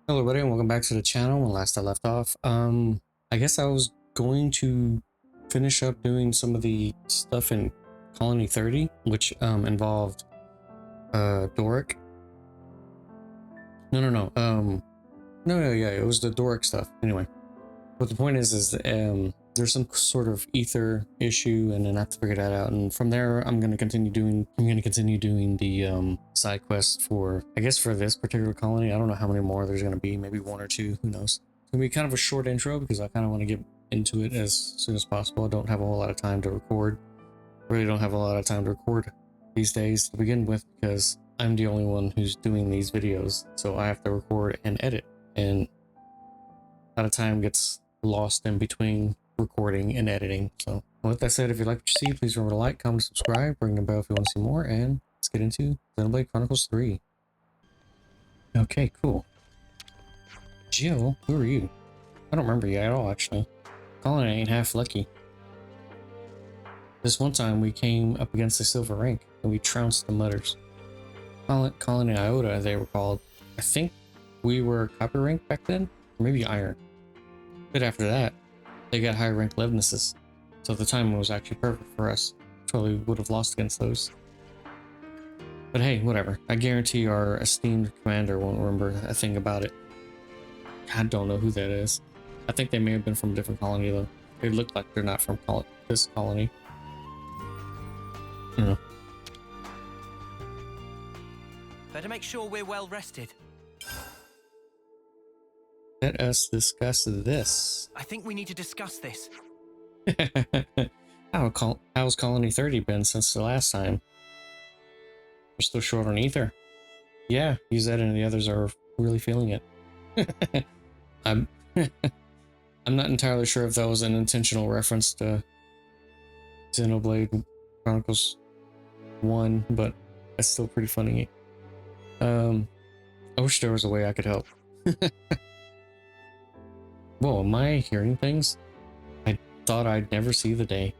Hello everybody and welcome back to the channel. When last I left off, I guess I was going to finish up doing some of the stuff in Colony 30, which involved Doric. No, it was the Doric stuff. Anyway, but the point is there's some sort of ether issue, and then I have to figure that out. And from there, I'm gonna continue doing the side quests for, I guess, for this particular colony. I don't know how many more there's gonna be. Maybe one or two. Who knows? It's gonna be kind of a short intro because I kind of want to get into it as soon as possible. I don't have a whole lot of time to record. Really don't have a lot of time to record these days to begin with because I'm the only one who's doing these videos, so I have to record and edit, and a lot of time gets lost in between recording and editing. So with that said, if you like what you see, please remember to like, comment, subscribe, ring the bell if you want to see more, and let's get into Xenoblade Chronicles 3. Okay, cool. Jill, who are you? I don't remember you at all, actually. Colin ain't half lucky. This one time we came up against the Silver Rank and we trounced the Mutters. Colin and Iota, they were called. I think we were copper rank back then, or maybe iron. But after that, they got higher rank Levnesses, so the timing was actually perfect for us. Totally would have lost against those. But hey, whatever. I guarantee our esteemed commander won't remember a thing about it. I don't know who that is. I think they may have been from a different colony though. They look like they're not from this colony. You know. Better make sure we're well rested. Let us discuss this. I think we need to discuss this. How's Colony 30 been since the last time? We're still short on ether. Yeah, use that and the others are really feeling it. I'm not entirely sure if that was an intentional reference to Xenoblade Chronicles 1, but that's still pretty funny. I wish there was a way I could help. Whoa, am I hearing things? I thought I'd never see the day.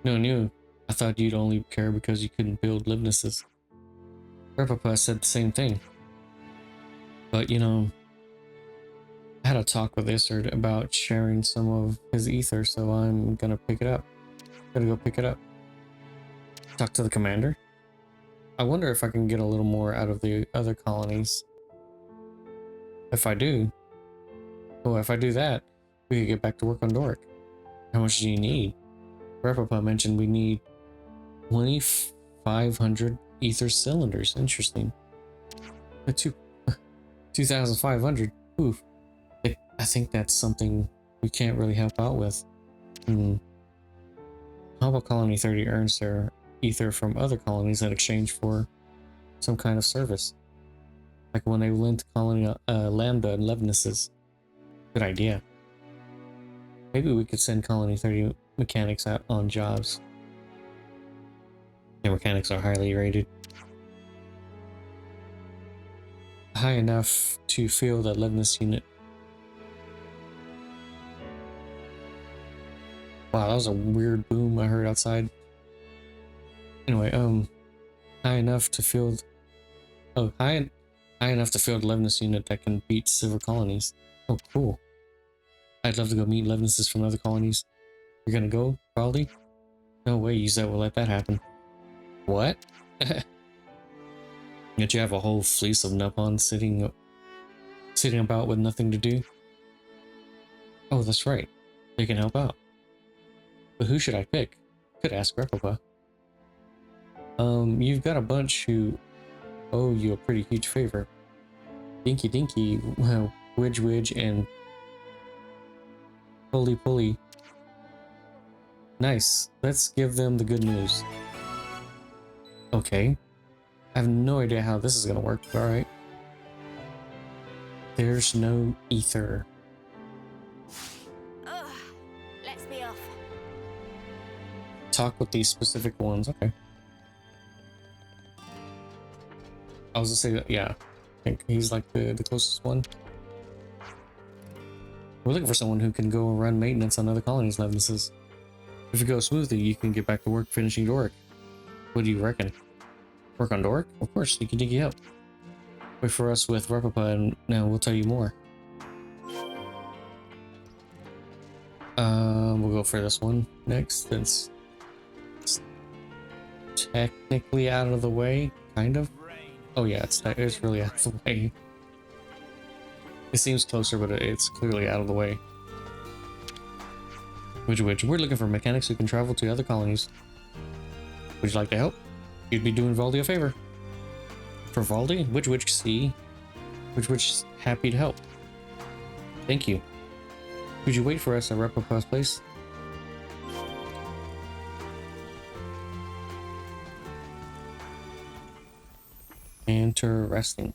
No, I thought you'd only care because you couldn't build Levnesses. Grandpapa said the same thing. But you know, I had a talk with Isard about sharing some of his ether, so I'm gonna pick it up. Gotta go pick it up. Talk to the commander? I wonder if I can get a little more out of the other colonies. If I do that, we could get back to work on Doric. How much do you need? Grandpapa mentioned we need 2,500 ether cylinders. Interesting. 2,500. Oof. I think that's something we can't really help out with. How about Colony 30 earns their ether from other colonies in exchange for some kind of service? Like when they lent Colony Lambda and Levnesses. Good idea. Maybe we could send Colony 30 mechanics out on jobs. Their mechanics are highly rated. High enough to field a Levness unit. Wow, that was a weird boom I heard outside. Anyway, high enough to field a Levness unit that can beat silver colonies. Oh, cool. I'd love to go meet Levnesses from other colonies. You're gonna go, Baldy? No way, Yuzette will let that happen. What? Yet you have a whole fleece of Nopon sitting about with nothing to do? Oh, that's right. They can help out. But who should I pick? Could ask Grandpapa. You've got a bunch who owe you a pretty huge favor. Dinky Dinky, well, Widge, and Pulley. Nice. Let's give them the good news. Okay. I have no idea how this is gonna work, but alright. There's no ether. Let's be off. Talk with these specific ones, okay. I was gonna say that, yeah. I think he's like the closest one. We're looking for someone who can go and run maintenance on other colonies' Levnesses. If it goes smoothly, you can get back to work finishing Doric. What do you reckon? Work on Doric? Of course, you can dig you up. Wait for us with Replica and now we'll tell you more. We'll go for this one next. It's technically out of the way, kind of. Oh yeah, it's really out of the way. It seems closer, but it's clearly out of the way. Which we're looking for mechanics who can travel to other colonies. Would you like to help? You'd be doing Valdi a favor. For Valdi? Which see? Which happy to help. Thank you. Could you wait for us at Replica's place? Interesting.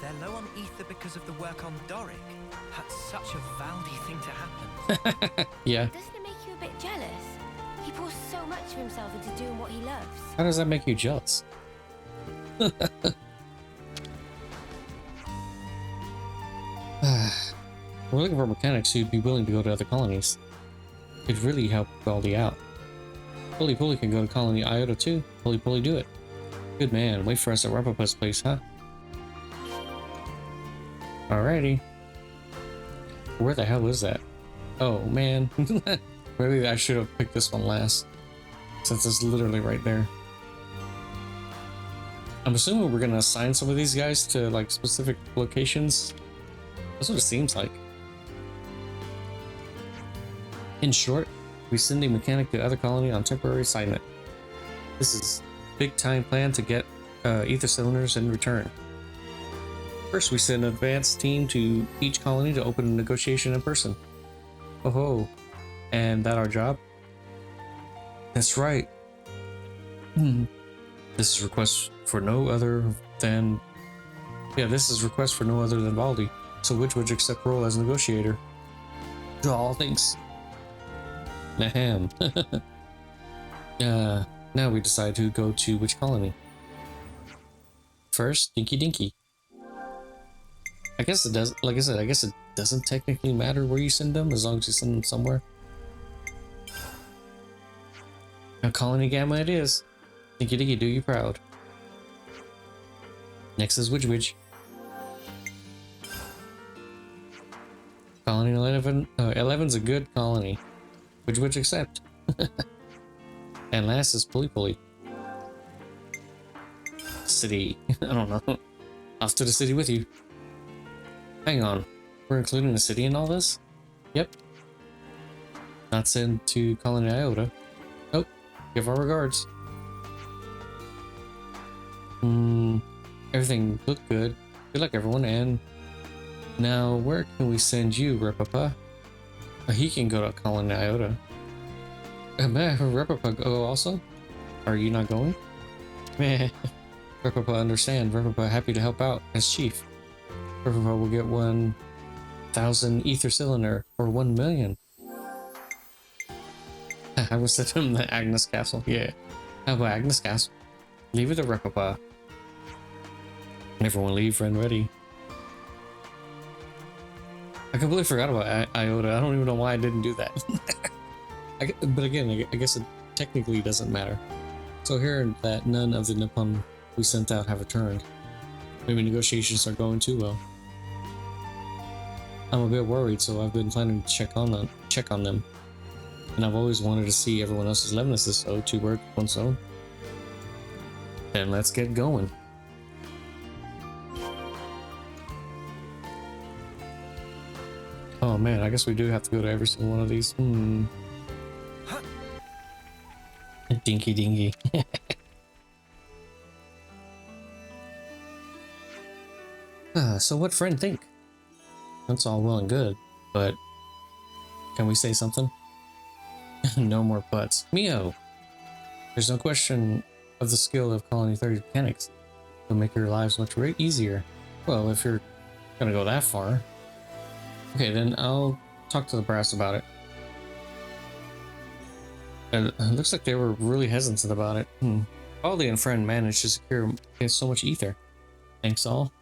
They're low on ether because of the work on Doric. That's such a Valdi thing to happen. Yeah. Doesn't it make you a bit jealous? He pours so much of himself into doing what he loves. How does that make you jealous? We're looking for mechanics who'd be willing to go to other colonies. It'd really help Baldi out. Pulley Pulley can go to colony Iota too. Pulley Pulley do it. Good man, wait for us at Replica's place, huh? Alrighty. Where the hell is that? Oh man. Maybe I should have picked this one last. Since it's literally right there. I'm assuming we're gonna assign some of these guys to like specific locations. That's what it seems like. In short, we send a mechanic to other colony on temporary assignment. This is big time plan to get ether cylinders in return. First, we send an advanced team to each colony to open a negotiation in person. Oh ho, and that our job? That's right. This is request for no other than... Yeah, this is request for no other than Baldi. So which would accept role as negotiator? Oh, thanks. Ahem. Now we decide who go to which colony. First, Dinky Dinky. I guess it does, like I said, I guess it doesn't technically matter where you send them as long as you send them somewhere. Now colony gamma it is. Dinky Dinky, do you proud. Next is Widge Widge. Colony 11, 11's a good colony. Which accept. And last is Pulley Pulley. City. I don't know. Off to the city with you. Hang on. We're including the city in all this? Yep. Not sent to Colony Iota. Nope. Give our regards. Everything looked good. Good luck everyone, and now where can we send you, Replica? He can go to Colony Iota. Replica go also? Are you not going? Meh. Replica understand. Replica happy to help out as chief. Replica will get 1,000 ether cylinder or 1 million. I will send him the Agnus Castle. Yeah. How about Agnus Castle? Leave it to Replica. Everyone leave, friend ready. I completely forgot about Iota. I don't even know why I didn't do that. But again, I guess it technically doesn't matter. So here that none of the Nopon we sent out have returned. Maybe negotiations are going too well. I'm a bit worried, so I've been planning to check on them. And I've always wanted to see everyone else's levenesses, so 2 birds, 1 stone. Then let's get going. Oh man, I guess we do have to go to every single one of these. Dinky Dinky. So what friend think? That's all well and good, but can we say something? No more buts. Mio! There's no question of the skill of Colony 30 mechanics. It'll make your lives much easier. Well, if you're gonna go that far. Okay, then I'll talk to the brass about it. And it looks like they were really hesitant about it. Baldi and friend managed to secure so much ether. Thanks all.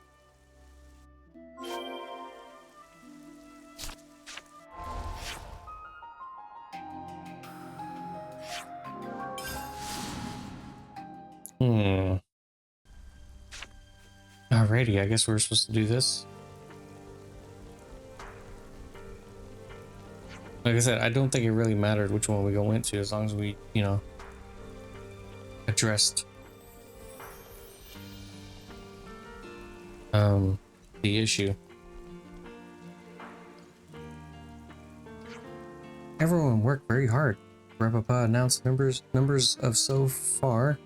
Alrighty, I guess we're supposed to do this. Like I said, I don't think it really mattered which one we go into as long as we, you know, addressed the issue. Everyone worked very hard. Rapapa announced numbers of so far.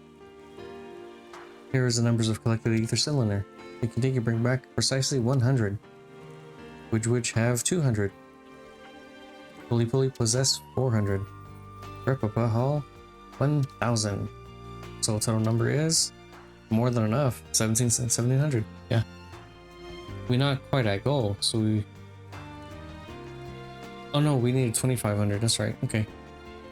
Here is the numbers of collected ether cylinder. They continue to bring back precisely 100. Which have 200. Pulley possess 400. Rapapa haul 1,000. So the total number is more than enough. 1,700. Yeah. We're not quite at goal, so we... Oh no, we needed 2,500. That's right. Okay.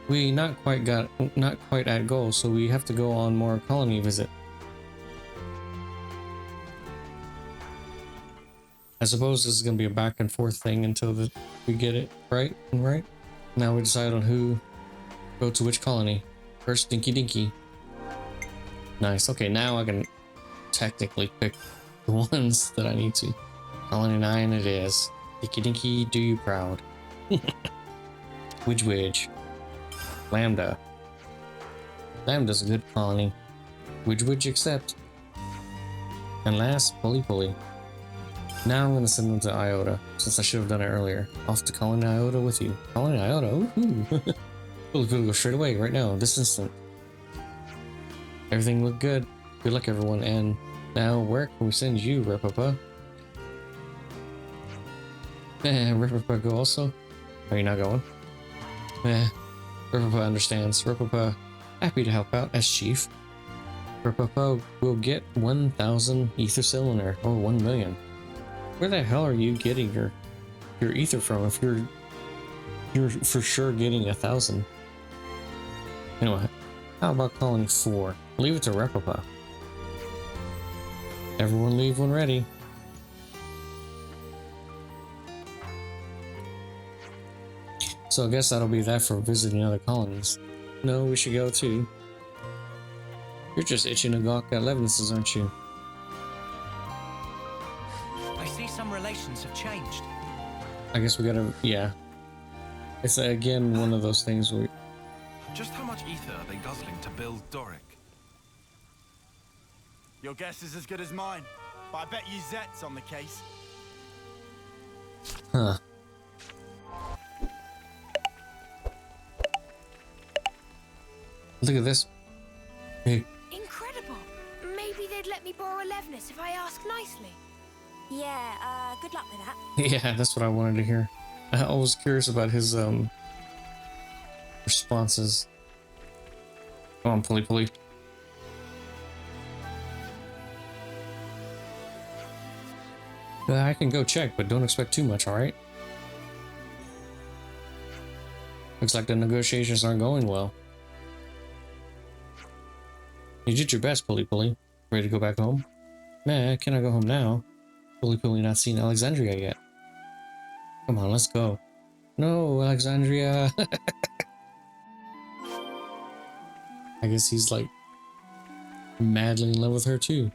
We not quite at goal, so we have to go on more colony visit. I suppose this is gonna be a back and forth thing until we get it right. Now we decide on who go to which colony. First, Dinky Dinky. Nice. Okay, now I can technically pick the ones that I need to. Colony 9 it is. Dinky Dinky, do you proud. Widge. Lambda. Lambda's a good colony. Widge accept. And last, Pulley. Now I'm gonna send them to Iota, since I should have done it earlier. Off to Colony Iota with you. Colony Iota, woohoo! We'll go straight away, right now, this instant. Everything looked good. Good luck, everyone. And now, where can we send you, Rapapa? Rapapa go also? Are you not going? Rapapa understands. Rapapa happy to help out as chief. Rapapa will get 1,000 ether cylinder, or 1 million. Where the hell are you getting your ether from if you're for sure getting 1,000? Anyway, how about colony 4? Leave it to Rapapa. Everyone leave when ready. So I guess that'll be that for visiting other colonies. No, we should go too. You're just itching to gawk at Levinses, aren't you? I see some relations have changed. I guess we gotta, yeah. It's again one of those things where... Just how much ether are they guzzling to build Doric? Your guess is as good as mine, but I bet you Zet's on the case. Huh. Look at this. Hey. Incredible. Maybe they'd let me borrow Levinus if I ask nicely. Yeah, good luck with that. Yeah, that's what I wanted to hear. I was curious about his responses. Come on, Pulley. I can go check, but don't expect too much, alright? Looks like the negotiations aren't going well. You did your best, Pulley. Ready to go back home? Nah, can I go home now? Pulley not seen Alexandria yet. Come on, let's go. No, Alexandria. I guess he's like madly in love with her too.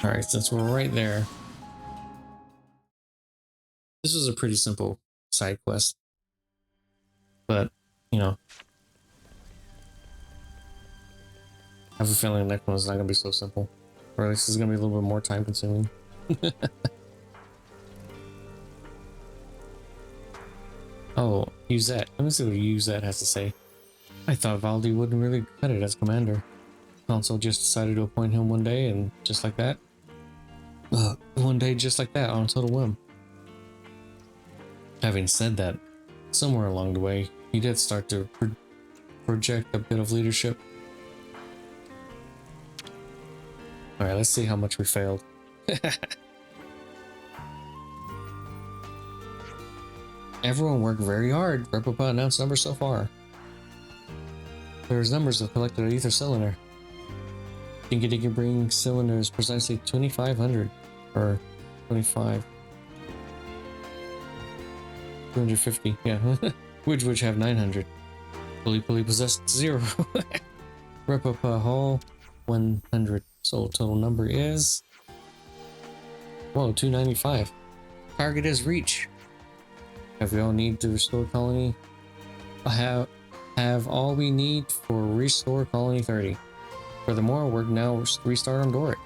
Alright, since we're right there. This was a pretty simple side quest. But, you know. I have a feeling the next one's not gonna be so simple. Or at least it's gonna be a little bit more time consuming. Oh, Uzet. Let me see what Uzet has to say. I thought Valdi wouldn't really cut it as commander. Council just decided to appoint him one day and just like that. One day just like that on a total whim. Having said that, somewhere along the way, he did start to project a bit of leadership. Alright, let's see how much we failed. Everyone worked very hard. Rapapa announced numbers so far. There's numbers of collected ether cylinder. Dinky bring cylinders precisely 2,500 or 25. 250, yeah. Which have 900. Pulley possessed 0. Replica Hall, 100. So total number is, whoa, 295. Target is reach. Have we all need to restore colony? I have all we need for restore colony 30. Furthermore, we're now restart on Doric.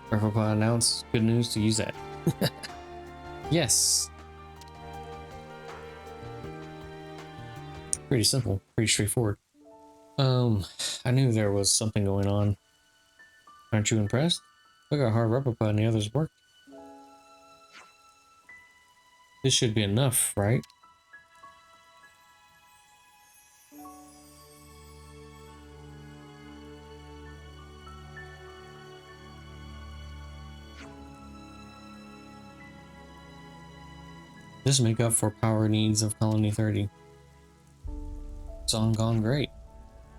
Replica announced good news to use that. Yes. Pretty simple, pretty straightforward. I knew there was something going on. Aren't you impressed? Look how hard Replica and the others worked. This should be enough, right? This make up for power needs of Colony 30. It's all gone great.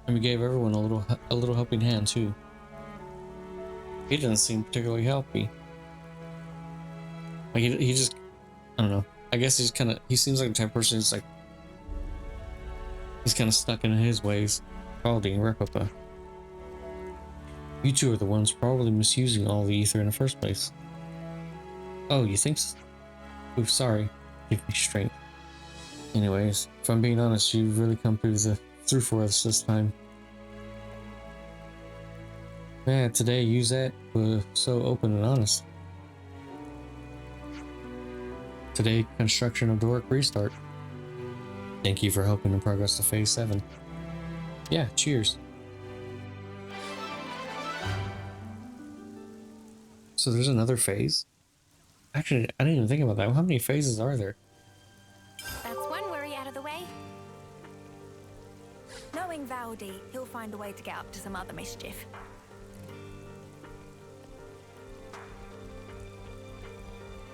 And we gave everyone a little helping hand too. He doesn't seem particularly healthy. Like he just, I don't know. I guess he seems like the type of person who's like, he's kind of stuck in his ways. Quality and Replica. You two are the ones probably misusing all the ether in the first place. Oh, you think so? Ooh, sorry. Give me strength. Anyways, if I'm being honest, you've really come through for us this time. Yeah, today Uzet was so open and honest. Today, construction of Doric restart. Thank you for helping in progress to phase 7. Yeah, cheers. So there's another phase? Actually, I didn't even think about that. How many phases are there? That's one worry out of the way. Knowing Valdi, he'll find a way to get up to some other mischief.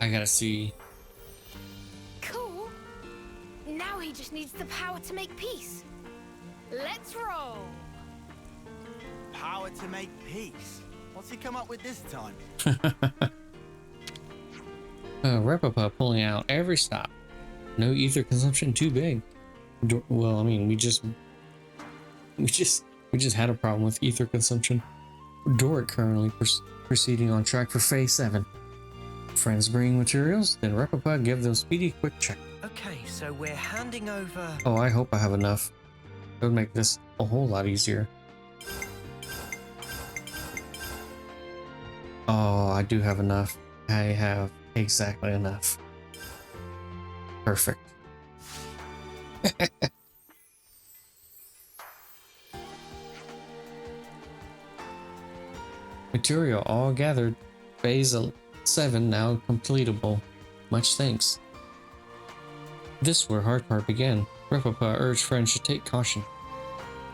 I gotta see. Cool. Now he just needs the power to make peace. Let's roll. Power to make peace. What's he come up with this time? Replica pulling out every stop. No ether consumption too big. Well, I mean, we just had a problem with ether consumption. Doric currently proceeding on track for phase 7. Friends bringing materials, then Replica give them speedy quick check. Okay, so we're handing over... Oh, I hope I have enough. It would make this a whole lot easier. Oh, I do have enough. I have exactly enough. Perfect. Material all gathered. Phase 7 now completable. Much thanks. This where hard part began. Replica urged friends to take caution.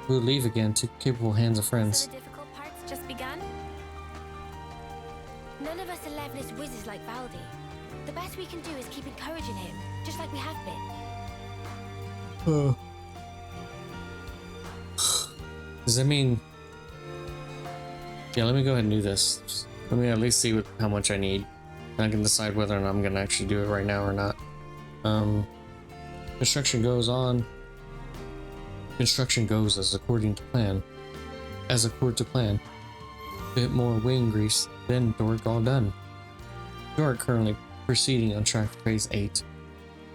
We'll leave again to capable hands of friends. So the difficult part's just begun? None of us are leveless whizzes like Valdi. The best we can do is keep encouraging him, just like we have been. Does that mean... Yeah, let me go ahead and do this. Let me at least see how much I need. And I can decide whether or not I'm going to actually do it right now or not. Construction goes on. Construction goes as according to plan. As according to plan. Bit more wing grease, then Doric all done. Doric currently proceeding on track for phase 8.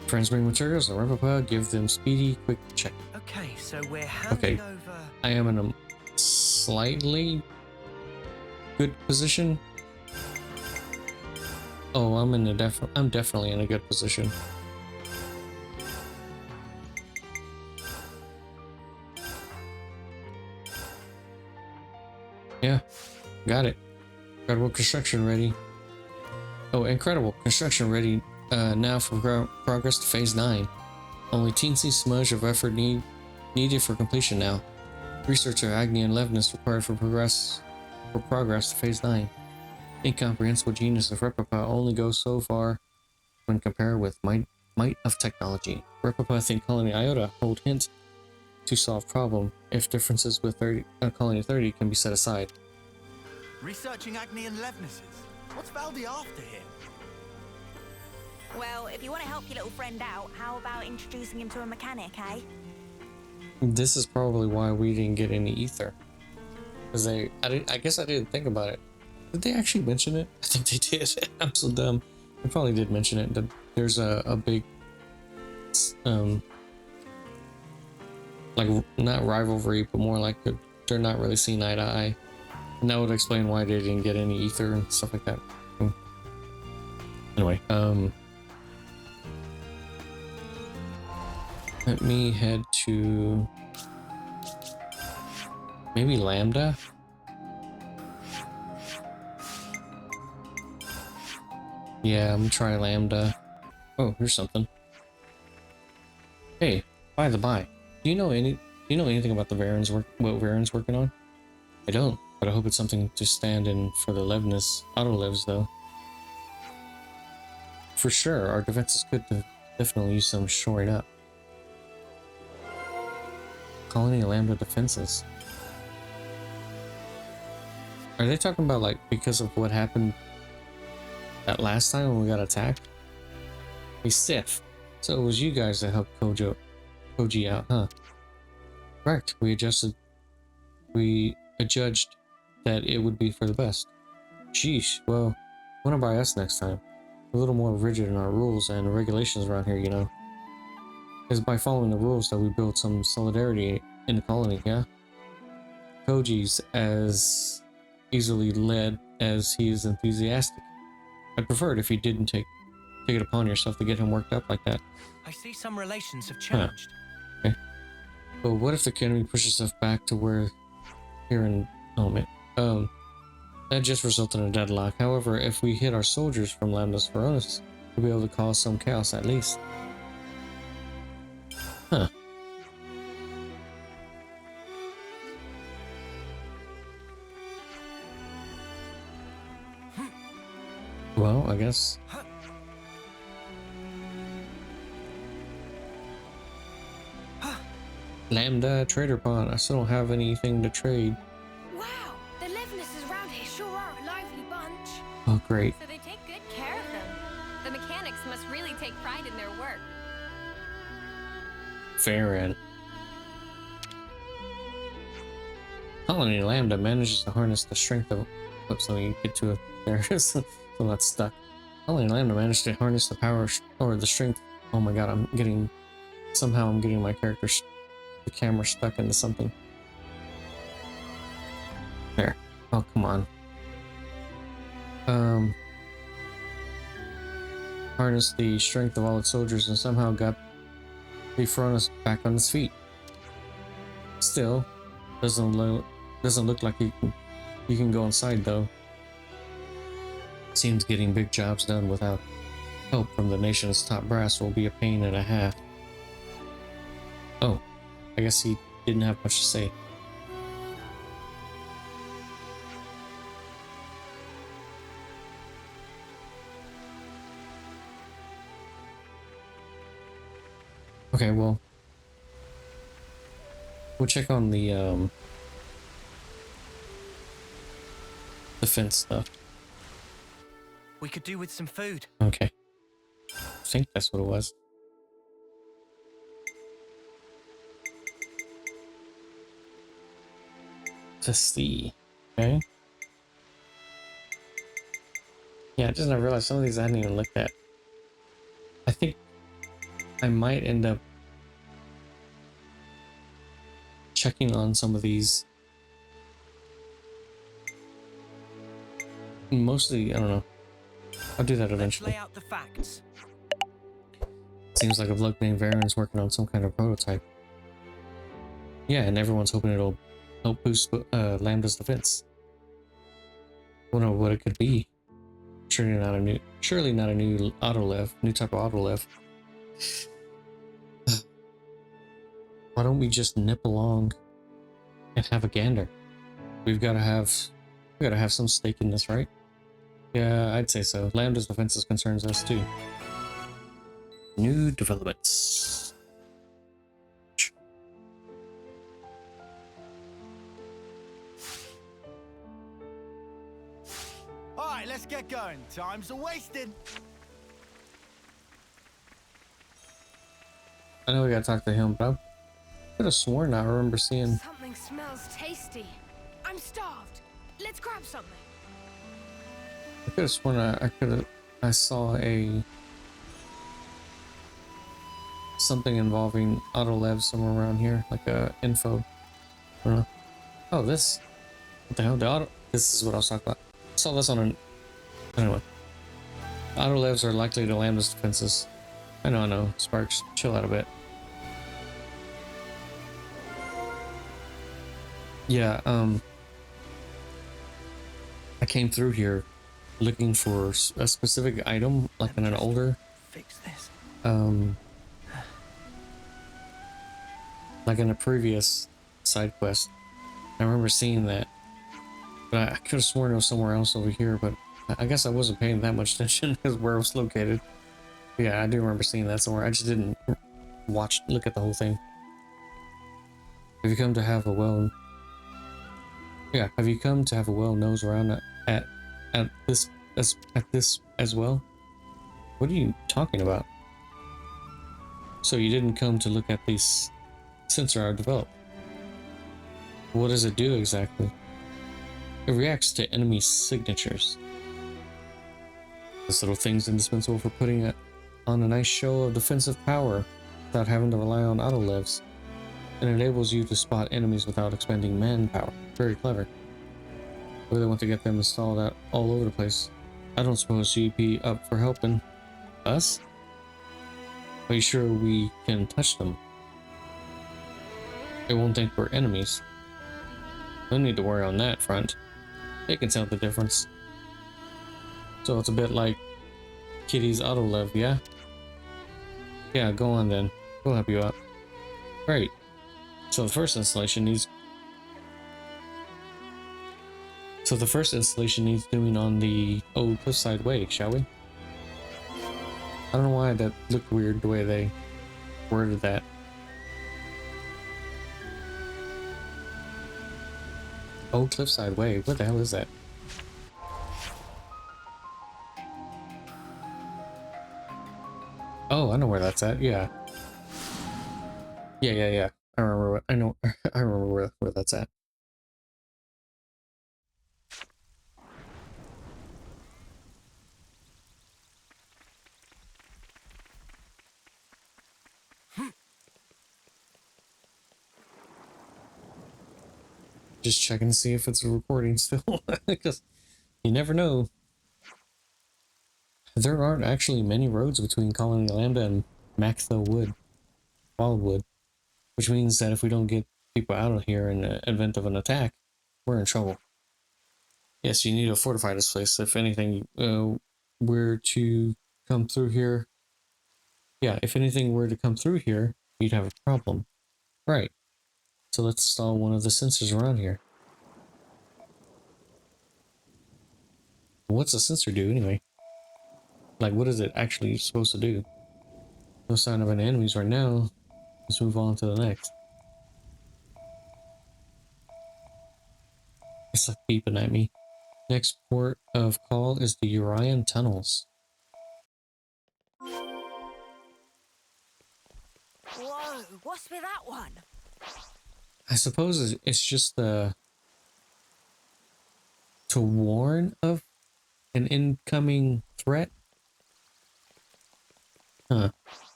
Friends bring materials and Replica give them speedy quick check. Okay, so we're handing over... I am in a slightly good position. Oh, I'm definitely in a good position. Yeah, got it. Incredible construction ready. Oh, incredible construction ready now for progress to phase 9. Only teensy smudge of effort needed for completion now. Researcher Agni and Levness required for progress to phase 9. Incomprehensible genius of Replica only goes so far when compared with might of technology. Replica think Colony Iota hold hint to solve problem if differences with Colony 30 can be set aside. Researching Agni and Levnesses. What's Valdi after here? Well, if you want to help your little friend out, how about introducing him to a mechanic, eh? This is probably why we didn't get any ether. Because I guess I didn't think about it. Did they actually mention it? I think they did. I'm so dumb. They probably did mention it. That there's a big, like not rivalry, but more like they're not really seeing eye to eye. And that would explain why they didn't get any ether and stuff like that. Anyway, let me head to maybe Lambda. Yeah, I'm gonna try Lambda. Oh, here's something. Hey, by the by, do you know anything about the Varen's work? What Varen's working on? I don't, but I hope it's something to stand in for the Levness auto-levs, though. For sure, our defenses could definitely use some shoring up. Colony Lambda defenses. Are they talking about, like, because of what happened that last time when we got attacked? Hey, Sif. So it was you guys that helped Koji out, huh? Correct. We adjudged that it would be for the best. Sheesh. Well, wonder by us next time. We're a little more rigid in our rules and regulations around here, you know. It's by following the rules that we build some solidarity in the colony, yeah? Koji's as easily led as he is enthusiastic. I'd prefer it if you didn't take it upon yourself to get him worked up like that. I see some relations have changed. Huh. Okay. But what if the enemy pushes us back to where here in that just resulted in a deadlock. However, if we hit our soldiers from Lambda's Veronis, we'll be able to cause some chaos at least. Huh. Well, I guess. Lambda trader pawn. I still don't have anything to trade. Wow, the Levnesses around here sure are a lively bunch. Oh, great. So they take good care of them. The mechanics must really take pride in their work. Farron. Colony Lambda manages to harness the strength of. Oops, let me get to it there. So I'm not stuck. Colony Lambda managed to harness the power or the strength. Oh my god, I'm getting my character, the camera stuck into something. There. Oh, come on. Harnessed the strength of all its soldiers and somehow got the Veronis back on its feet. Still, doesn't look like you can go inside though. Seems getting big jobs done without help from the nation's top brass will be a pain and a half. Oh, I guess he didn't have much to say. Okay, well, we'll check on the fence stuff. We could do with some food. Okay. I think that's what it was. To see. Okay. Yeah, I just never realized some of these I hadn't even looked at. I think I might end up checking on some of these. Mostly, I don't know. I'll do that eventually. Let's lay out the facts. Seems like a bloke named Varen's working on some kind of prototype. Yeah, and everyone's hoping it'll help boost Lambda's defense. Wonder what it could be. Surely not a new autolev, new type of autolev. Why don't we just nip along and have a gander? We gotta have some stake in this, right? Yeah, I'd say so. Lambda's defenses concerns us too. New developments. Alright, let's get going. Time's a wasting. I know we gotta talk to him, but I could have sworn I remember seeing. Something smells tasty. I'm I'm starved. Let's grab something. I could have sworn I saw something involving Autolev somewhere around here, like a info. I don't know. Oh, this. What the hell? This is what I was talking about. I saw this on an. Anyway. Autolevs are likely to Lambda's defenses. I know. Sparks, chill out a bit. Yeah, I came through here looking for a specific item, like in an older, Fix this. like in a previous side quest. I remember seeing that, but I could have sworn it was somewhere else over here, but I guess I wasn't paying that much attention because where it was located. But yeah, I do remember seeing that somewhere. I just didn't look at the whole thing. Have you come to have a nose around at this as well? What are you talking about? So you didn't come to look at these sensor I developed. What does it do exactly? It reacts to enemy signatures. This little thing's indispensable for putting on a nice show of defensive power without having to rely on autolevs. It enables you to spot enemies without expending manpower. Very clever. I really want to get them installed out all over the place. I don't suppose you'd be up for helping us? Are you sure we can touch them? They won't think we're enemies. No need to worry on that front. They can tell the difference. So it's a bit like Kitty's Autolev, yeah? Yeah, go on then. We'll help you out. Great. So the first installation needs doing on the old Cliffside way, shall we? I don't know why that looked weird the way they worded that. Old Cliffside way, what the hell is that? Oh, I know where that's at. Yeah. Yeah. I remember where that's at. Just checking to see if it's recording still, because you never know. There aren't actually many roads between Colony Lambda and Wildwood, which means that if we don't get people out of here in the event of an attack, we're in trouble. Yes, you need to fortify this place. If anything were to come through here, if anything were to come through here, you'd have a problem. Right. So let's install one of the sensors around here. What's a sensor do anyway? Like, what is it actually supposed to do? No sign of any enemies right now. Let's move on to the next. It's like beeping at me. Next port of call is the Urian tunnels. Whoa, what's with that one? I suppose it's just to warn of an incoming threat. Huh,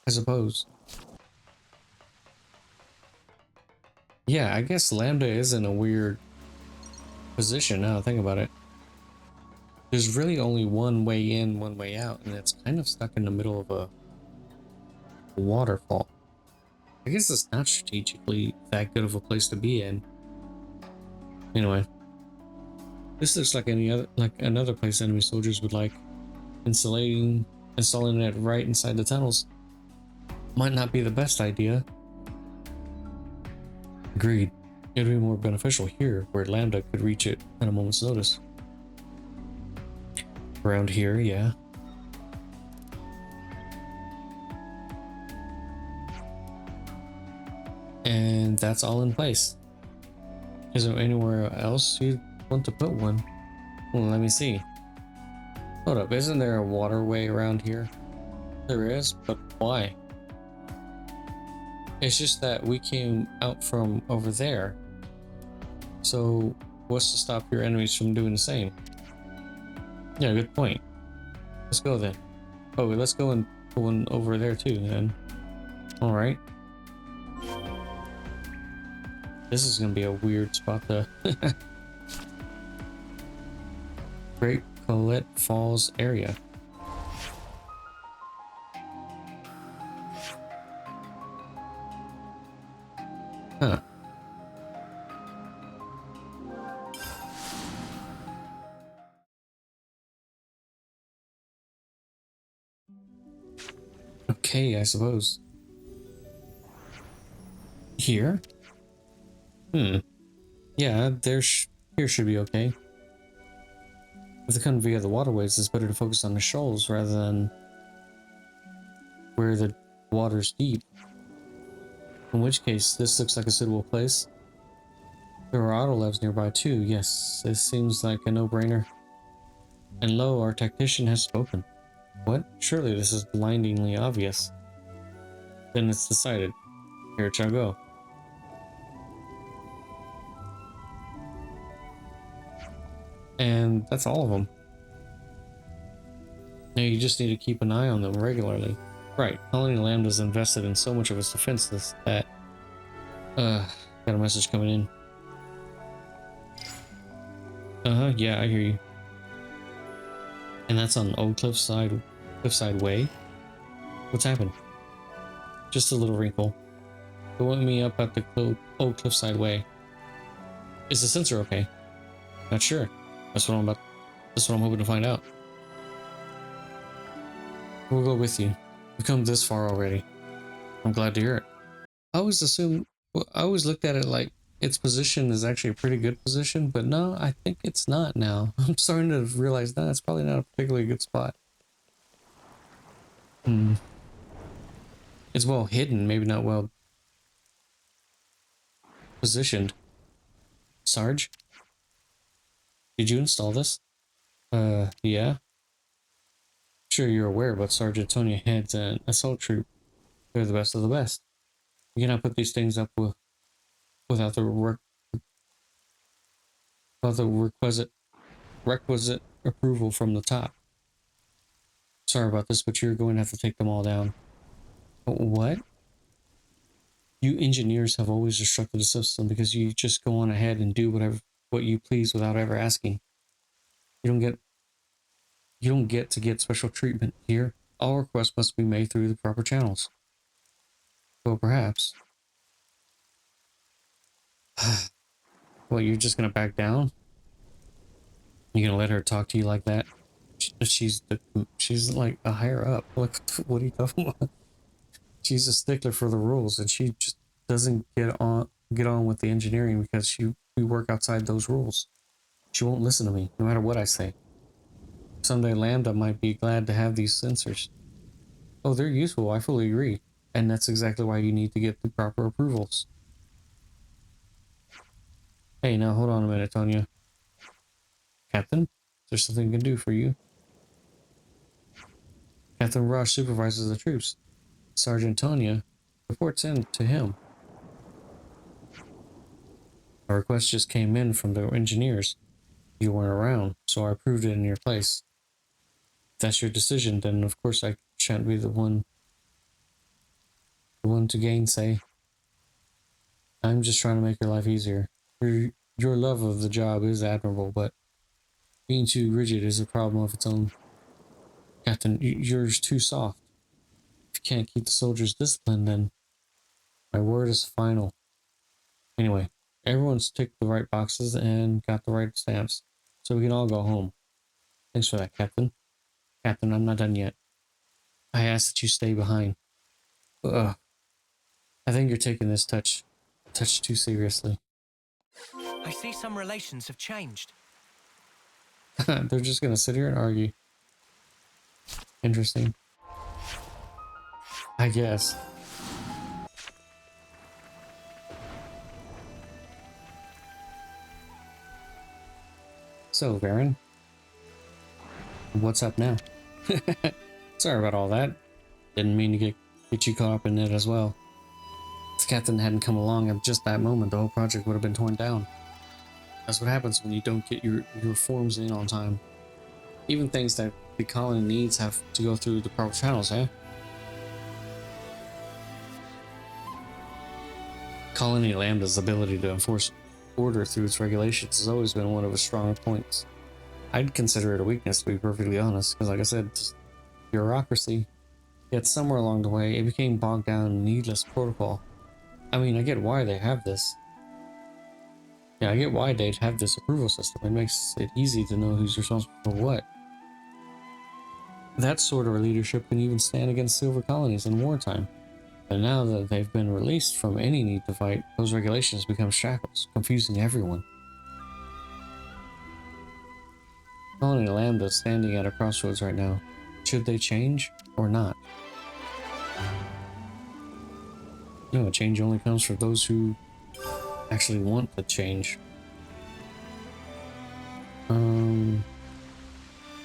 I suppose. Yeah, I guess Lambda is in a weird position now, think about it. There's really only one way in, one way out, and it's kind of stuck in the middle of a waterfall. I guess it's not strategically that good of a place to be in. Anyway, this looks like another place enemy soldiers would like. Installing it right inside the tunnels might not be the best idea. Agreed. It would be more beneficial here, where Lambda could reach it at a moment's notice. Around here, yeah. And that's all in place. Is there anywhere else you'd want to put one? Well, let me see. Hold up, isn't there a waterway around here? There is, but why? It's just that we came out from over there. So what's to stop your enemies from doing the same? Yeah, good point. Let's go then. Oh, let's go and put one over there too then. Alright. This is gonna be a weird spot to... Great Colette Falls area. Huh. Okay, I suppose. Here? Yeah, here should be okay. If they come via the waterways, it's better to focus on the shoals rather than where the water's deep. In which case, this looks like a suitable place. There are auto labs nearby too. Yes, this seems like a no-brainer. And lo, our tactician has spoken. What? Surely this is blindingly obvious. Then it's decided. Here it shall go. And that's all of them. Now you just need to keep an eye on them regularly. Right, Colony Lambda's invested in so much of its defenses that... got a message coming in. Yeah, I hear you. And that's on Old Cliffside Way? What's happened? Just a little wrinkle. They want me up at the Old Cliffside Way. Is the sensor okay? Not sure. That's what I'm hoping to find out. We'll go with you. We've come this far already. I'm glad to hear it. I always looked at it like its position is actually a pretty good position, but no, I think it's not now. I'm starting to realize that it's probably not a particularly good spot. It's well hidden, maybe not well positioned. Sarge? Did you install this? Yeah. Sure you're aware, but Sergeant Tonya heads an assault troop. They're the best of the best. You cannot put these things up without the requisite approval from the top. Sorry about this, but you're going to have to take them all down. What? You engineers have always destructed the system because you just go on ahead and do what you please without ever asking. You don't get to get special treatment here. All requests must be made through the proper channels. Well, perhaps. Well, you're just gonna back down? You're gonna let her talk to you like that? She's like a higher up. What are you talking about? She's a stickler for the rules, and she just doesn't get on with the engineering because we work outside those rules. She won't listen to me, no matter what I say. Someday Lambda might be glad to have these sensors. Oh, they're useful, I fully agree. And that's exactly why you need to get the proper approvals. Hey, now hold on a minute, Tonya. Captain, is there something I can do for you? Captain Rush supervises the troops. Sergeant Tonya reports in to him. A request just came in from the engineers. You weren't around, so I approved it in your place. If that's your decision, then of course I shan't be the one to gainsay. I'm just trying to make your life easier. Your love of the job is admirable, but being too rigid is a problem of its own. Captain, you're too soft. If you can't keep the soldiers disciplined, then my word is final. Anyway, everyone's ticked the right boxes and got the right stamps, so we can all go home. Thanks for that, Captain. Captain, I'm not done yet. I ask that you stay behind. Ugh. I think you're taking this touch too seriously. I see some relations have changed. They're just gonna sit here and argue. Interesting. I guess. So, Varen, what's up now? Sorry about all that. Didn't mean to get you caught up in it as well. If the captain hadn't come along at just that moment, the whole project would have been torn down. That's what happens when you don't get your forms in on time. Even things that the colony needs have to go through the proper channels, eh? Colony Lambda's ability to enforce order through its regulations has always been one of its strong points. I'd consider it a weakness, to be perfectly honest, because like I said, bureaucracy. Yet somewhere along the way, it became bogged down in needless protocol. I mean, I get why they have this. Yeah, I get why they'd have this approval system. It makes it easy to know who's responsible for what. That sort of leadership can even stand against silver colonies in wartime. But now that they've been released from any need to fight, those regulations become shackles, confusing everyone. Colony Lambda is standing at a crossroads right now. Should they change or not? No, change only comes for those who actually want the change. Trying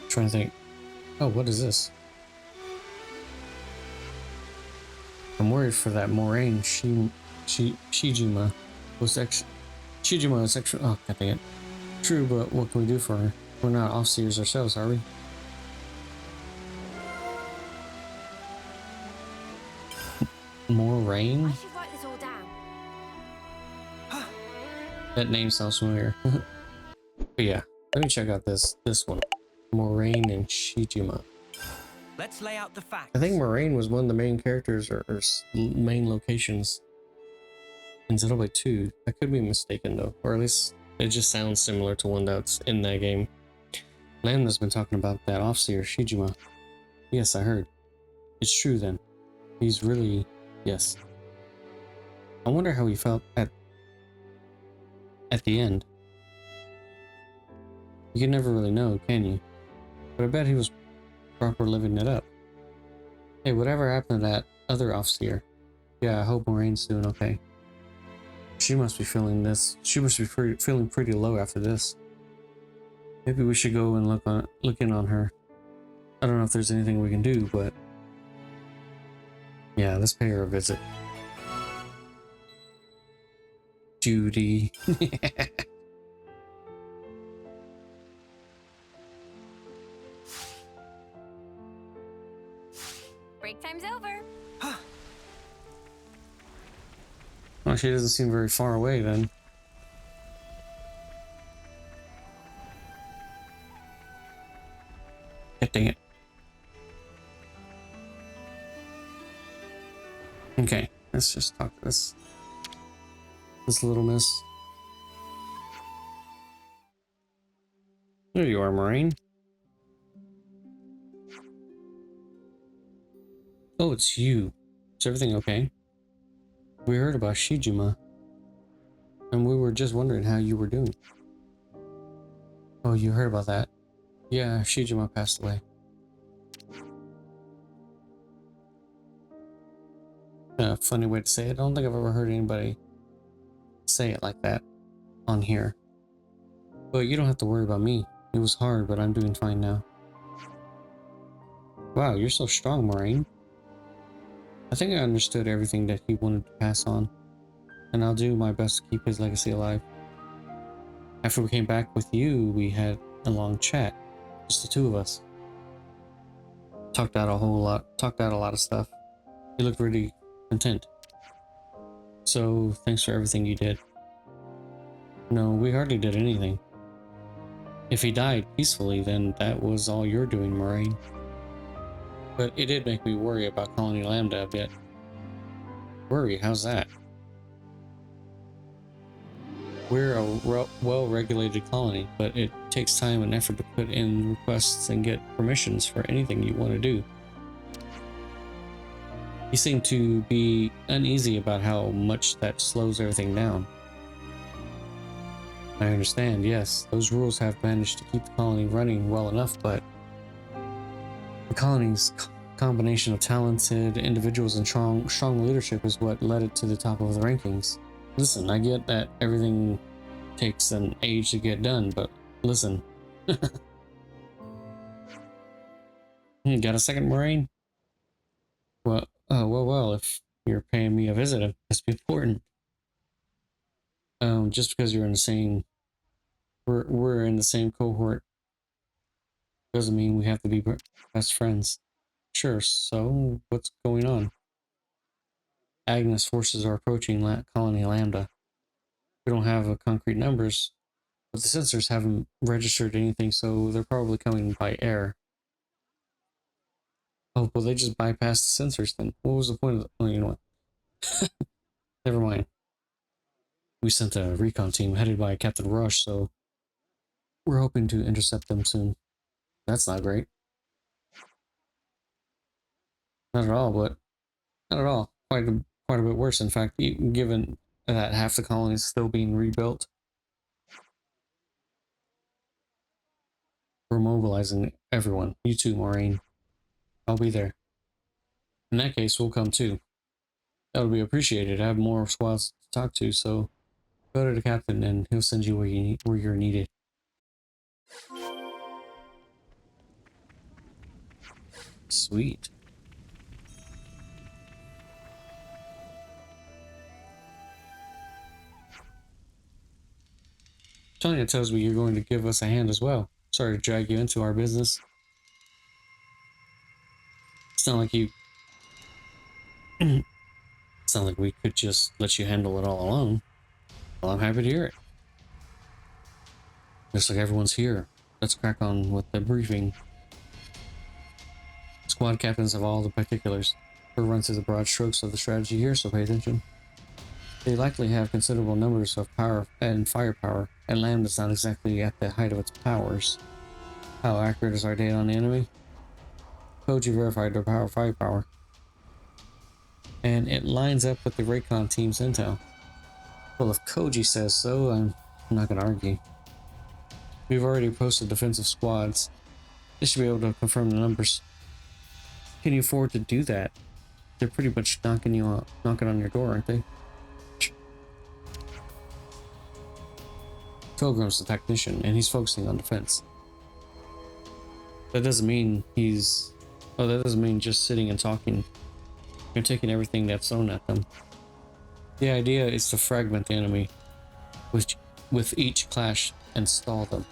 to think. Oh, what is this? I'm worried for that Moraine. Shijima was extra. Oh, god dang it. True, but what can we do for her? We're not off-seers ourselves, are we? Moraine? I should write this all down. That name sounds familiar. But yeah, let me check out this one. Moraine and Shijima. Let's lay out the facts. I think Moraine was one of the main characters or main locations in Xenoblade 2. I could be mistaken though, or at least it just sounds similar to one that's in that game. Lambda's been talking about that Offseer Shijima. Yes, I heard. It's true then. He's really... yes. I wonder how he felt at the end. You can never really know, can you? But I bet he was proper living it up. Hey, whatever happened to that other Offseer? Yeah, I hope Moraine's doing okay. She must be feeling this. She must be feeling pretty low after this. Maybe we should go and look in on her. I don't know if there's anything we can do, but yeah, let's pay her a visit. Judy. Break time's over. Well, she doesn't seem very far away then. God dang it. Okay, let's just talk to this little miss. There you are, Moraine. Oh, it's you. Is everything okay? We heard about Shijima, and we were just wondering how you were doing. Oh, you heard about that? Yeah, Shijima passed away. A funny way to say it. I don't think I've ever heard anybody say it like that on here. But you don't have to worry about me. It was hard, but I'm doing fine now. Wow, you're so strong, Moraine. I think I understood everything that he wanted to pass on, and I'll do my best to keep his legacy alive. After we came back with you, we had a long chat, just the two of us. Talked out a lot of stuff. You looked really content. So, thanks for everything you did. No, we hardly did anything. If he died peacefully, then that was all you're doing, Moraine. But it did make me worry about Colony Lambda a bit. Worry? How's that? We're a well-regulated colony, but it takes time and effort to put in requests and get permissions for anything you want to do. You seem to be uneasy about how much that slows everything down. I understand, yes, those rules have managed to keep the colony running well enough, but the colony's combination of talented individuals and strong leadership is what led it to the top of the rankings. Listen, I get that everything takes an age to get done, but listen. You got a second, Moraine? Well, if you're paying me a visit, it must be important. Just because you're in the same We're in the same cohort. Doesn't mean we have to be best friends. Sure, so what's going on? Agnus forces are approaching colony Lambda. We don't have concrete numbers, but the sensors haven't registered anything, so they're probably coming by air. Oh, well, they just bypassed the sensors then. What was the point of the... Oh, you know what? Never mind. We sent a recon team headed by Captain Rush, so we're hoping to intercept them soon. That's not great. Not at all, but not at all. Quite a bit worse, in fact, given that half the colony is still being rebuilt. We're mobilizing everyone. You too, Maureen. I'll be there. In that case, we'll come too. That would be appreciated. I have more squads to talk to, so go to the captain and he'll send you where you're needed. Sweet. Tanya tells me you're going to give us a hand as well. Sorry to drag you into our business. It's not like you... It's not like we could just let you handle it all alone. Well, I'm happy to hear it. Looks like everyone's here. Let's crack on with the briefing. Squad captains have all the particulars. We'll run through the broad strokes of the strategy here, so pay attention. They likely have considerable numbers of power and firepower, and Lambda's not exactly at the height of its powers. How accurate is our data on the enemy? Koji verified their firepower. And it lines up with the Raycon team's intel. Well, if Koji says so, I'm not going to argue. We've already posted defensive squads. They should be able to confirm the numbers. Can you afford to do that? They're pretty much knocking on your door, aren't they? Pilgrim's the technician, and he's focusing on defense. That doesn't mean that doesn't mean just sitting and talking. You're taking everything that's thrown at them. The idea is to fragment the enemy with each clash and stall them.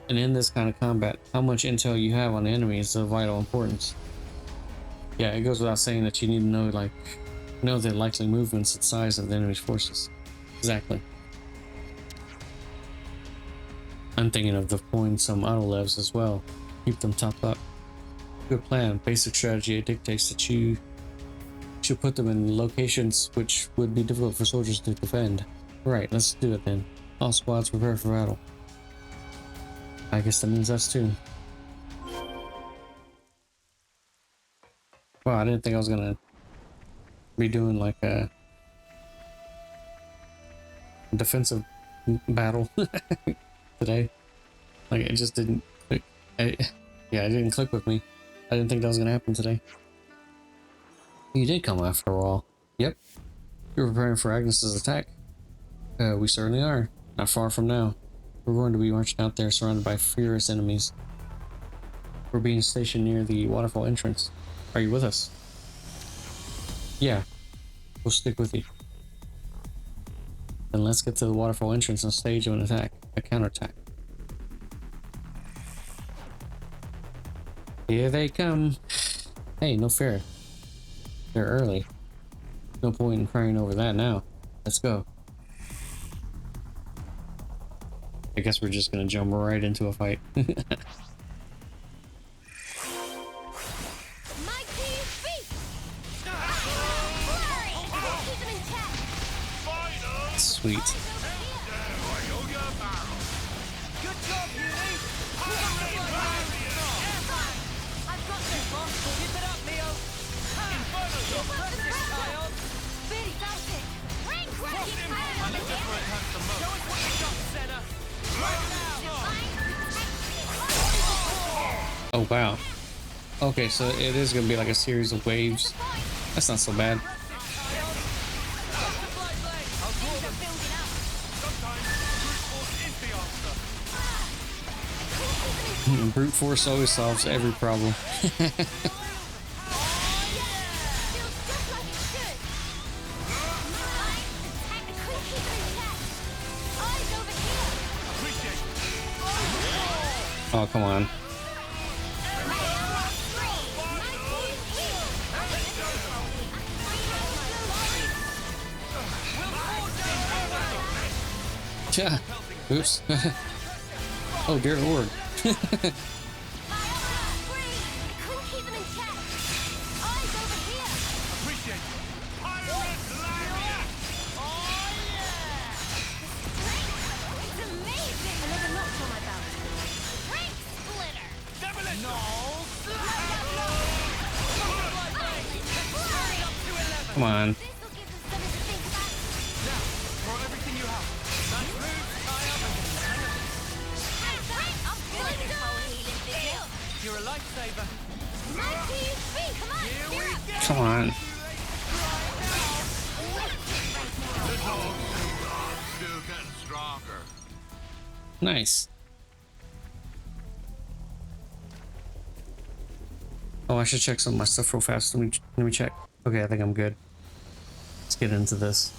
And in this kind of combat, how much intel you have on the enemy is of vital importance. Yeah, it goes without saying that you need to know the likely movements and size of the enemy's forces. Exactly. I'm thinking of deploying some autolevs as well. Keep them topped up. Good plan. Basic strategy. It dictates that you should put them in locations which would be difficult for soldiers to defend. Right, let's do it then. All squads prepare for battle. I guess that means us too. Wow, I didn't think I was gonna be doing like a defensive battle today. Like, it just didn't click. It didn't click with me. I didn't think that was gonna happen today. You did come after all. Yep. You're preparing for Agnes's attack. We certainly are. Not far from now. We're going to be marching out there surrounded by furious enemies. We're being stationed near the waterfall entrance. Are you with us? Yeah. We'll stick with you. Then let's get to the waterfall entrance and stage an attack. A counterattack. Here they come. Hey, no fair. They're early. No point in crying over that now. Let's go. I guess we're just gonna jump right into a fight. Sweet. Oh wow. Okay, so it is gonna be like a series of waves. That's not so bad. Brute force always solves every problem. Oh, come on. Yeah. Oops. Oh, dear Lord. Come on. You're a lifesaver. Come on. Still getting stronger. Nice. Oh, I should check some of my stuff real fast. Let me check. Okay, I think I'm good. Let's get into this.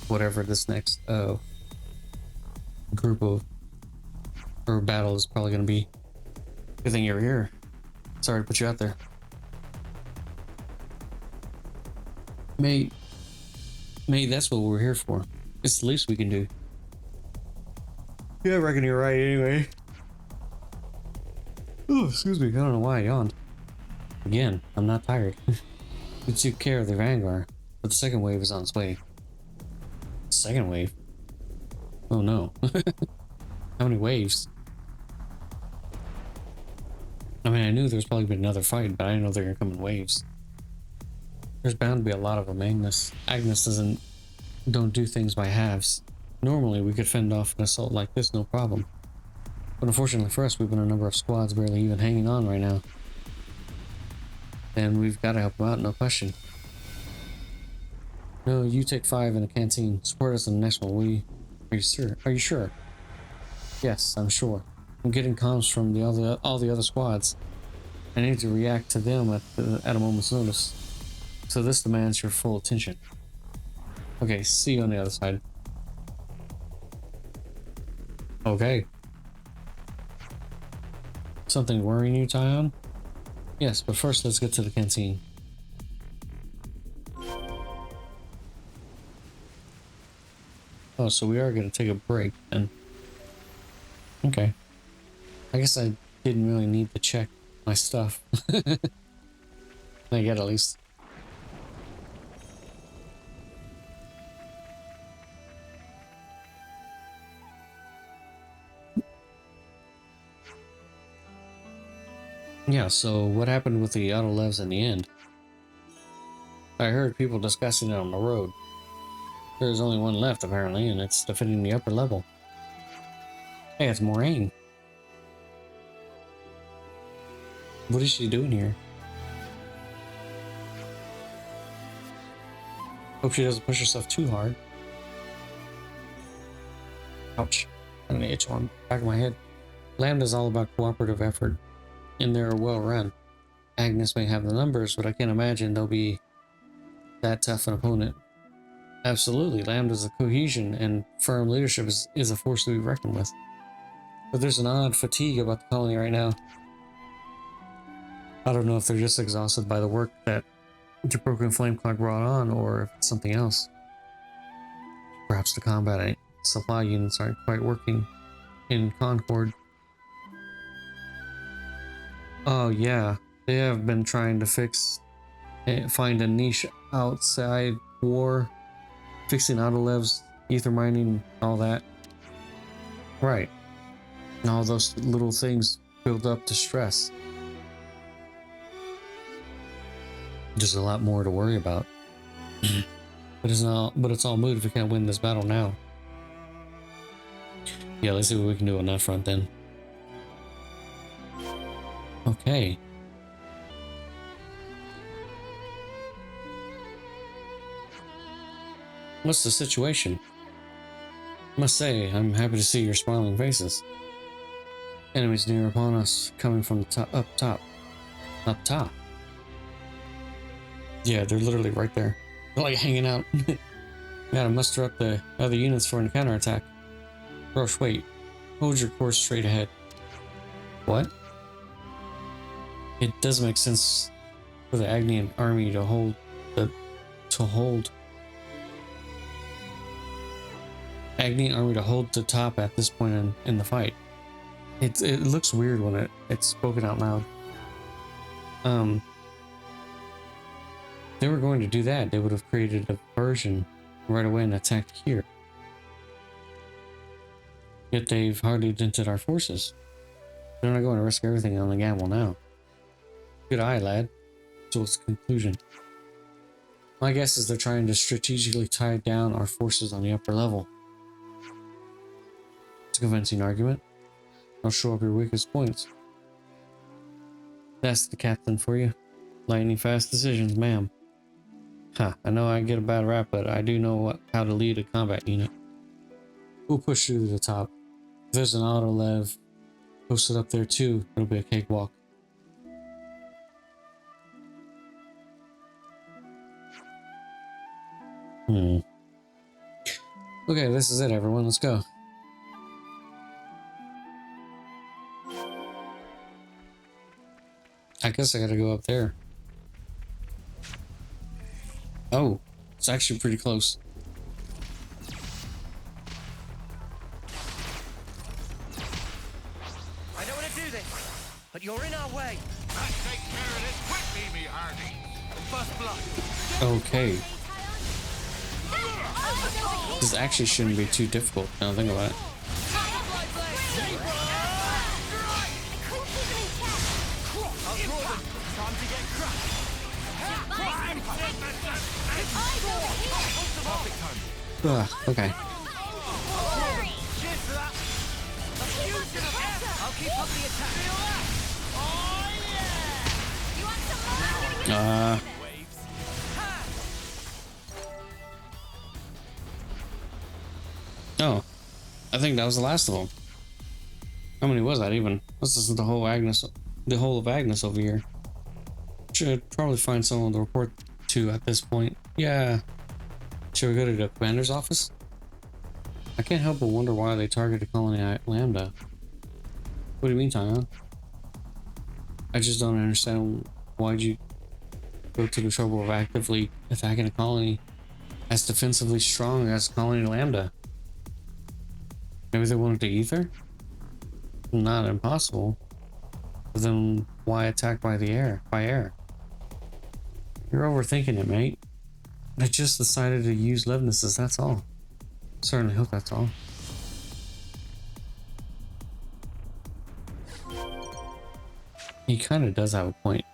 Whatever this next group of or battle is probably gonna be. Good thing you're here. Sorry to put you out there. May, that's what we're here for. It's the least we can do. Yeah, I reckon you're right anyway. Oh, excuse me. I don't know why I yawned. Again, I'm not tired. We took care of the Vanguard, but the second wave is on its way. Second wave? Oh no. How many waves? I mean, I knew there was probably been another fight, but I didn't know they were gonna come in waves. There's bound to be a lot of them. Agnes don't do things by halves. Normally, we could fend off an assault like this, no problem. But unfortunately for us, we've been a number of squads barely even hanging on right now. And we've got to help them out, no question. No, you take 5 in a canteen. Support us in the next one. Are you sure? Are you sure? Yes, I'm sure. I'm getting comms from all the other squads. I need to react to them at a moment's notice. So this demands your full attention. Okay, see you on the other side. Okay. Something worrying you, Tyon? Yes, but first let's get to the canteen. Oh, so we are going to take a break then. Okay. I guess I didn't really need to check my stuff. I get at least. Yeah, so what happened with the Autolevs in the end? I heard people discussing it on the road. There's only one left apparently, and it's defending the upper level. Hey, it's Moraine. What is she doing here? Hope she doesn't push herself too hard. Ouch. I'm gonna itch on the back of my head. Lambda's all about cooperative effort, and they're well run. Agnus may have the numbers, but I can't imagine they'll be that tough an opponent. Absolutely, Lambda's cohesion and firm leadership is a force to be reckoned with. But there's an odd fatigue about the colony right now. I don't know if they're just exhausted by the work that the broken flame clock brought on, or if it's something else. Perhaps the combat supply units aren't quite working in Concord. Oh yeah, they have been trying to find a niche outside war, fixing Autolevs, ether mining, all that. Right. And all those little things build up to stress. There's a lot more to worry about. But it's all moot if we can't win this battle now. Yeah, let's see what we can do on that front then. Okay. What's the situation? Must say, I'm happy to see your smiling faces. Enemies near upon us, coming from the up top. Up top? Yeah, they're literally right there. They're like hanging out. Gotta muster up the other units for a counterattack. Roche, wait. Hold your course straight ahead. What? It doesn't make sense for the Agnian army to hold the top at this point in the fight. It looks weird when it's spoken out loud. If they were going to do that, they would have created a version right away and attacked here. Yet they've hardly dented our forces. They're not going to risk everything on the gamble now. Good eye, lad. To its conclusion. My guess is they're trying to strategically tie down our forces on the upper level. It's a convincing argument. I'll show up your weakest points. That's the captain for you. Lightning fast decisions, ma'am. I know I get a bad rap, but I do know how to lead a combat unit. We'll push through to the top. If there's an auto lev posted up there too, it'll be a cakewalk. Okay, this is it, everyone. Let's go. I guess I gotta go up there. Oh, it's actually pretty close. I don't want to do this, but you're in our way. Let's take care of this quickly, me hearty. First blood. Okay. This actually shouldn't be too difficult. Now think about it. Okay. I'll keep up the attack. Oh, I think that was the last of them. How many was that even? This is the whole of Agnus over here. Should probably find someone to report to at this point. Yeah. Should we go to the commander's office? I can't help but wonder why they targeted colony at Lambda. What do you mean, Tyon? I just don't understand why'd you go to the trouble of actively attacking a colony as defensively strong as colony Lambda. Maybe they wanted to ether? Not impossible. But then why attack by air? You're overthinking it, mate. I just decided to use Levnesses, that's all. Certainly hope that's all. He kind of does have a point.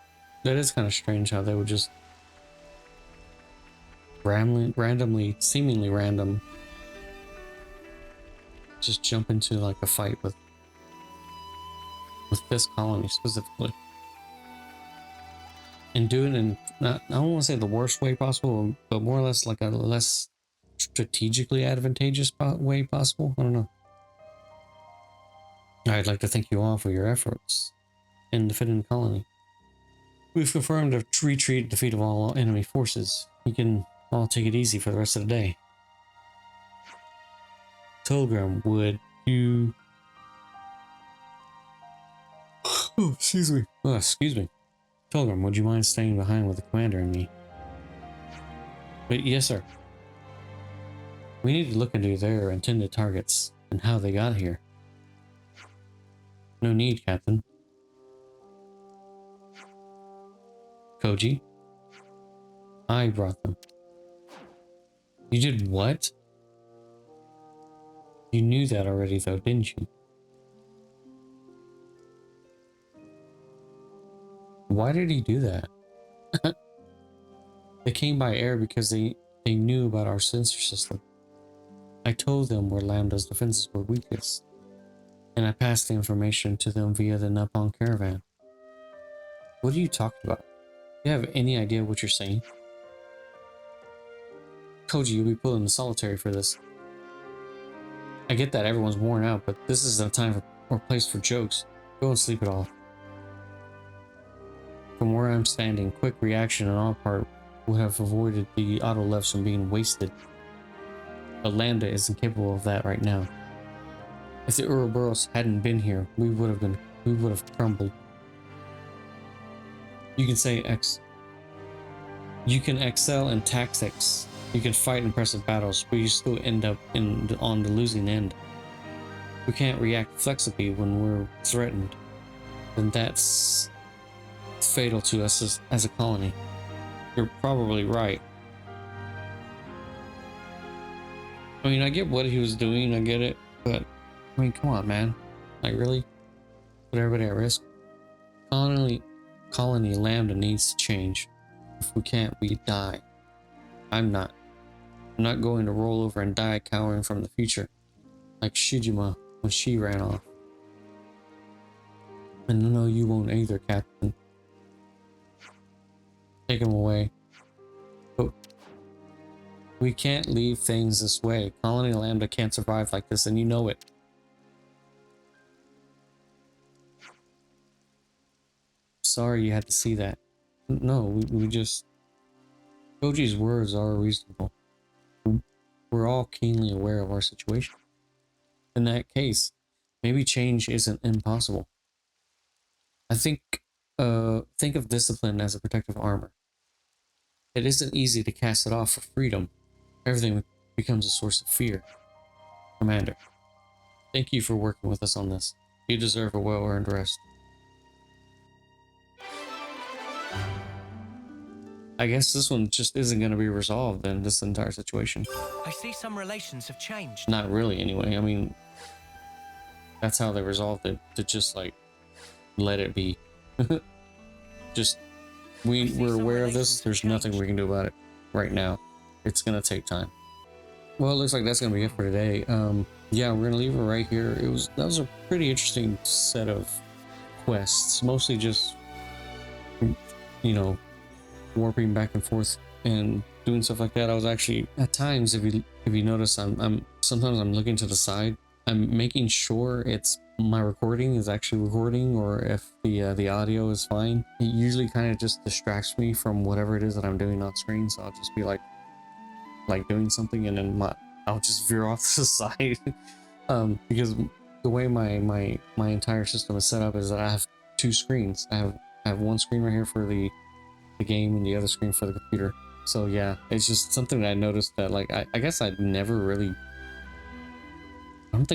That is kind of strange how they would just randomly, seemingly random, just jump into like a fight with this colony specifically. And do it in, I don't want to say the worst way possible, but more or less like a less strategically advantageous way possible. I don't know. I'd like to thank you all for your efforts in defending the colony. We've confirmed a retreat and defeat of all enemy forces. You can all take it easy for the rest of the day. Pilgrim, would you... Oh, excuse me. Oh, excuse me. Pilgrim, would you mind staying behind with the commander and me? But yes, sir. We need to look into their intended targets and how they got here. No need, Captain. Koji? I brought them. You did what? You knew that already though, didn't you? Why did he do that? They came by air because they knew about our sensor system. I told them where Lambda's defenses were weakest, and I passed the information to them via the Nopon caravan. What are you talking about? Do you have any idea what you're saying? Koji, you'll be put in solitary for this. I get that everyone's worn out, but this isn't a time or place for jokes. Go and sleep it off. From where I'm standing, quick reaction on our part would have avoided the auto lefts from being wasted. But Lambda isn't capable of that right now. If the Ouroboros hadn't been here, we would have been we would have crumbled. You can say X. You can excel in tactics. You can fight impressive battles, but you still end up on the losing end. We can't react flexibly when we're threatened. Then that's fatal to us as a colony. You're probably right. I mean, I get what he was doing, I get it, but I mean, come on, man. Like, really? Put everybody at risk? Colony Lambda needs to change. If we can't, we die. I'm not going to roll over and die cowering from the future, like Shijima when she ran off. And no, you won't either, Captain. Take him away. But we can't leave things this way. Colony Lambda can't survive like this, and you know it. Sorry you had to see that. No, we just... Goji's words are reasonable. We're all keenly aware of our situation. In that case, maybe change isn't impossible. I think of discipline as a protective armor. It isn't easy to cast it off for freedom. Everything becomes a source of fear. Commander, thank you for working with us on this. You deserve a well-earned rest. I guess this one just isn't going to be resolved in this entire situation. I see some relations have changed. Not really, anyway. I mean, that's how they resolved it, to just, like, let it be. Just, we're aware of this. There's nothing we can do about it right now. It's going to take time. Well, it looks like that's going to be it for today. Yeah, we're going to leave it right here. That was a pretty interesting set of quests. Mostly just, you know, warping back and forth and doing stuff like that. I was actually, at times, if you notice, sometimes I'm looking to the side. I'm making sure my recording is actually recording, or if the audio is fine. It usually kind of just distracts me from whatever it is that I'm doing on screen, so I'll just be like doing something, and then I'll just veer off to the side. Because the way my entire system is set up is that I have two screens. I have one screen right here for the game and the other screen for the computer. So yeah, it's just something that I noticed that, like, I guess I don't think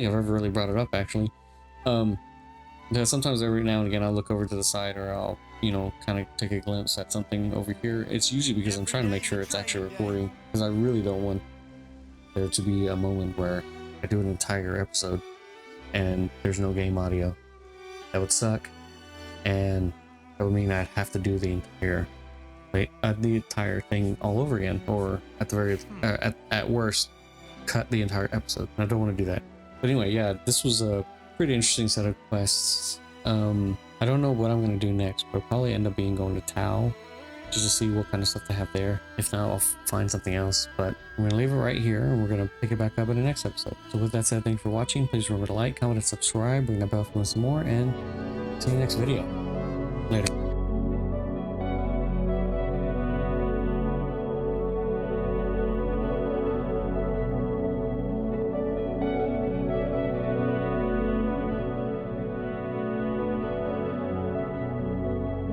I've ever really brought it up, actually. Sometimes every now and again I'll look over to the side, or I'll, you know, kind of take a glimpse at something over here. It's usually because I'm trying to make sure it's actually recording, because I really don't want there to be a moment where I do an entire episode and there's no game audio. That would suck, and that would mean I'd have to do the entire thing all over again, or at the very at worst cut the entire episode. And I don't want to do that. But anyway, yeah, this was a pretty interesting set of quests. I don't know what I'm going to do next, but I'll probably end up going to Tau just to see what kind of stuff they have there. If not, I'll find something else. But I'm going to leave it right here, and we're going to pick it back up in the next episode. So with that said, thanks for watching. Please remember to like, comment, and subscribe. Ring the bell for some more, and see you next video. Later.